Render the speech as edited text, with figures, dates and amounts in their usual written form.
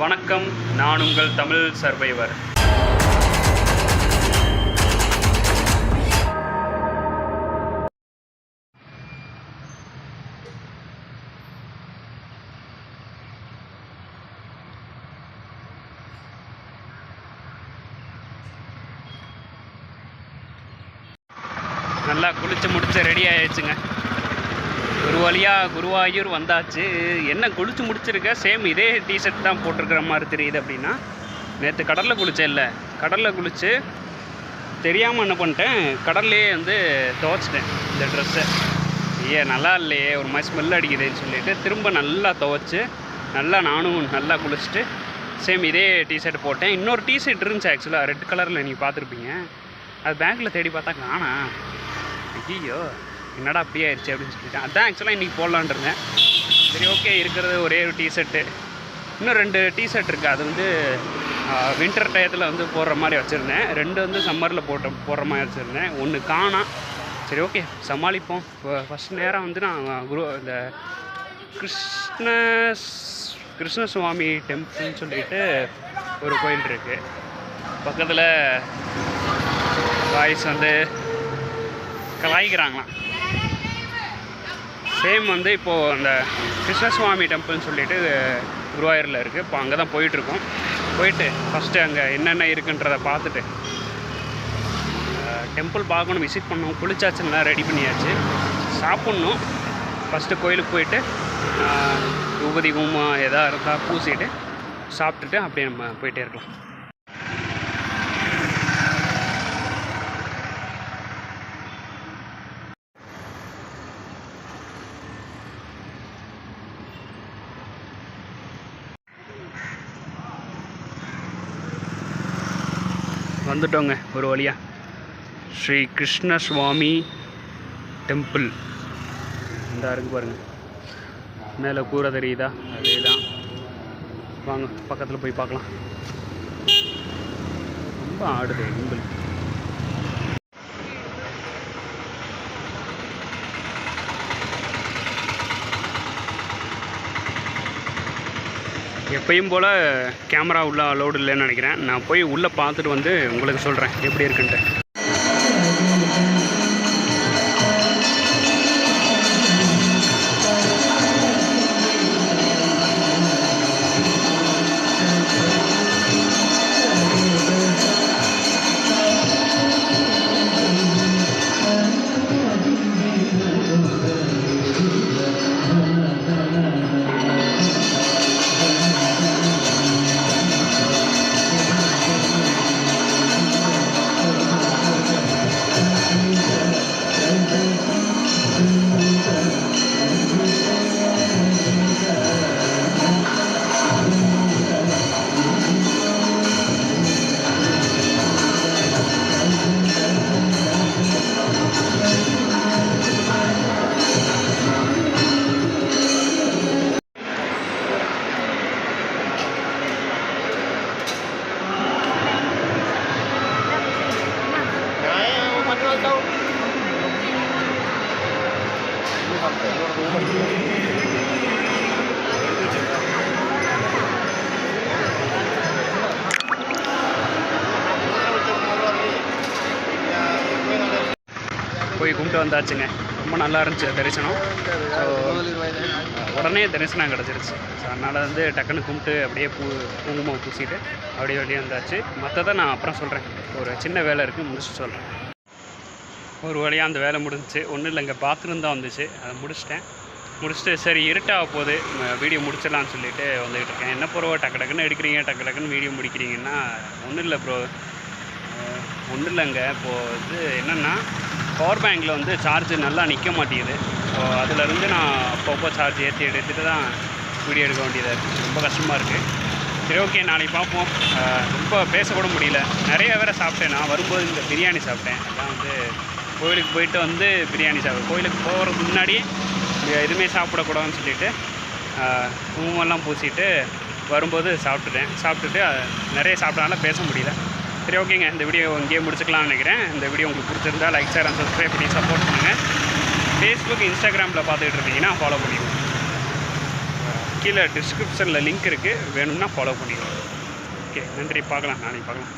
வணக்கம், நான் உங்கள் தமிழ் சர்வைவர். நல்லா குளிச்சு முடிச்சு ரெடி ஆயிடுச்சுங்க. ஒரு வழியாக குருவாயூர் வந்தாச்சு. என்ன குளிச்சு முடிச்சிருக்க, சேம் இதே டிஷர்ட் தான் போட்டிருக்கிற மாதிரி தெரியுது. அப்படின்னா நேற்று கடலில் குளித்தேன். இல்லை, கடலில் குளித்து தெரியாமல் என்ன பண்ணிட்டேன், கடல்லையே வந்து துவைச்சிட்டேன் இந்த ட்ரெஸ்ஸை. நல்லா இல்லையே, ஒரு மாதிரி ஸ்மெல் அடிக்குதுன்னு சொல்லிவிட்டு திரும்ப நல்லா துவைச்சி நானும் நல்லா குளிச்சுட்டு சேம் இதே டிஷர்ட் போட்டேன். இன்னொரு டிஷர்ட் இருந்துச்சு ஆக்சுவலாக, ரெட் கலரில் நீங்கள் பார்த்துருப்பீங்க. அது பேக்கில் தேடி பார்த்தா காணா. ஐயோ, என்னடா அப்படியே ஆயிடுச்சு அப்படின்னு சொல்லிட்டேன். அதான் ஆக்சுவலாக இன்றைக்கி போடலான் இருந்தேன். சரி, ஓகே, இருக்கிறது ஒரே ஒரு டிஷர்ட்டு. இன்னும் 2 டிஷர்ட் இருக்குது. அது வந்து வின்டர் டயத்தில் வந்து போடுற மாதிரி வச்சுருந்தேன். 2 வந்து சம்மரில் போடுற மாதிரி வச்சுருந்தேன். 1 காணா. சரி, ஓகே, சமாளிப்போம். ஃபஸ்ட் நேரம் வந்து நான் இந்த கிருஷ்ணசுவாமி டெம்பிள்னு சொல்லிட்டு ஒரு கோயில் இருக்குது. பக்கத்தில் வாய்ஸ் வந்து கலாய்க்கிறாங்களாம். சேம் வந்து இப்போது அந்த கிருஷ்ணசுவாமி டெம்பிள்னு சொல்லிட்டு குருவாயூரில் இருக்குது. இப்போ அங்கே தான் போயிட்டுருக்கோம். போயிட்டு ஃபஸ்ட்டு அங்கே என்னென்ன இருக்குன்றதை பார்த்துட்டு டெம்பிள் பார்க்கணும், விசிட் பண்ணணும். குளிச்சாச்சுன்னா ரெடி பண்ணியாச்சு, சாப்பிட்ணும். ஃபஸ்ட்டு கோயிலுக்கு போயிட்டு உபதி குங்குமம் எதாக இருந்தால் பூசிட்டு சாப்பிட்டுட்டு அப்படியே நம்ம போயிட்டே இருக்கலாம். வந்துட்டோங்க ஒரு வழியாக. ஸ்ரீ கிருஷ்ணசுவாமி டெம்பிள் இந்த இருக்கு பாருங்கள், மேலே கூரை தெரியுதா? அதே தான். வாங்க பக்கத்தில் போய் பார்க்கலாம். ரொம்ப ஆடுது உங்களுக்கு. எப்பயும் போல் கேமரா உள்ளே அலோடு இல்லைன்னு நினைக்கிறேன். நான் போய் உள்ளே பார்த்துட்டு வந்து உங்களுக்கு சொல்கிறேன் எப்படி இருக்குன்ட்டு. போய் கும்பிட்டு வந்தாச்சுங்க. ரொம்ப நல்லா இருந்துச்சு தரிசனம். உடனே தரிசனம் கிடச்சிருச்சு. ஸோ அதனால் வந்து டக்குன்னு கும்பிட்டு அப்படியே குங்குமம் பூசிட்டு அப்படியே வெளியே வந்தாச்சு. மற்றதை நான் அப்புறம் சொல்கிறேன். ஒரு சின்ன வேலை இருக்குது, முடிச்சுட்டு சொல்கிறேன். ஒரு வழியாக அந்த வேலை முடிஞ்சிச்சு. ஒன்றும் இல்லை, இங்கே பாத்ரூம் தான் வந்துச்சு. அதை முடிச்சுட்டு சரி இருட்டாக போகுது, வீடியோ முடிச்சிடலான்னு சொல்லிட்டு வந்துக்கிட்டு இருக்கேன். என்ன ப்ரோ டக்குன்னு எடுக்கிறீங்க, டக்குன்னு வீடியோ முடிக்கிறீங்கன்னா? ஒன்றும் இல்லை ப்ரோ, ஒன்றும் இல்லைங்க. இப்போது வந்து என்னென்னா, பவர் பேங்கில் வந்து சார்ஜ் நல்லா நிற்க மாட்டேங்குது. ஸோ அதிலேருந்து நான் அப்பப்போ சார்ஜ் ஏற்றி எடுத்துகிட்டு தான் வீடியோ எடுக்க வேண்டியதாக இருக்குது. ரொம்ப கஷ்டமாக இருக்குது. சரி, ஓகே, நாளைக்கு பார்ப்போம். ரொம்ப பேசக்கூட முடியல. நிறைய வேறு சாப்பிட்டேன். நான் வரும்போது இந்த பிரியாணி சாப்பிட்டேன். அதான் வந்து கோயிலுக்கு போயிட்டு வந்து பிரியாணி சாப்பிட்டேன். கோயிலுக்கு போகிறதுக்கு முன்னாடி எதுவுமே சாப்பிடக்கூடாதுன்னு சொல்லிவிட்டு குங்குமம்லாம் பூசிட்டு வரும்போது சாப்பிட்டுட்டு நிறைய சாப்பிட்டனால பேச முடியல. சரி, ஓகேங்க, இந்த வீடியோ இங்கேயே முடிச்சுக்கலாம்னு நினைக்கிறேன். இந்த வீடியோ உங்களுக்கு பிடிச்சிருந்தா லைக், ஷேர் அண்ட் சப்ஸ்கிரைப் பண்ணி சப்போர்ட் பண்ணுங்கள். ஃபேஸ்புக், இன்ஸ்டாகிராமில் பார்த்துக்கிட்டு இருந்தீங்கன்னா ஃபாலோ பண்ணிடுவோம். கீழே டிஸ்கிரிப்ஷனில் லிங்க் இருக்குது, வேணும்னா ஃபாலோ பண்ணிடுவோம். ஓகே, நன்றி. பார்க்கலாம், நாளைக்கு பார்க்கலாம்.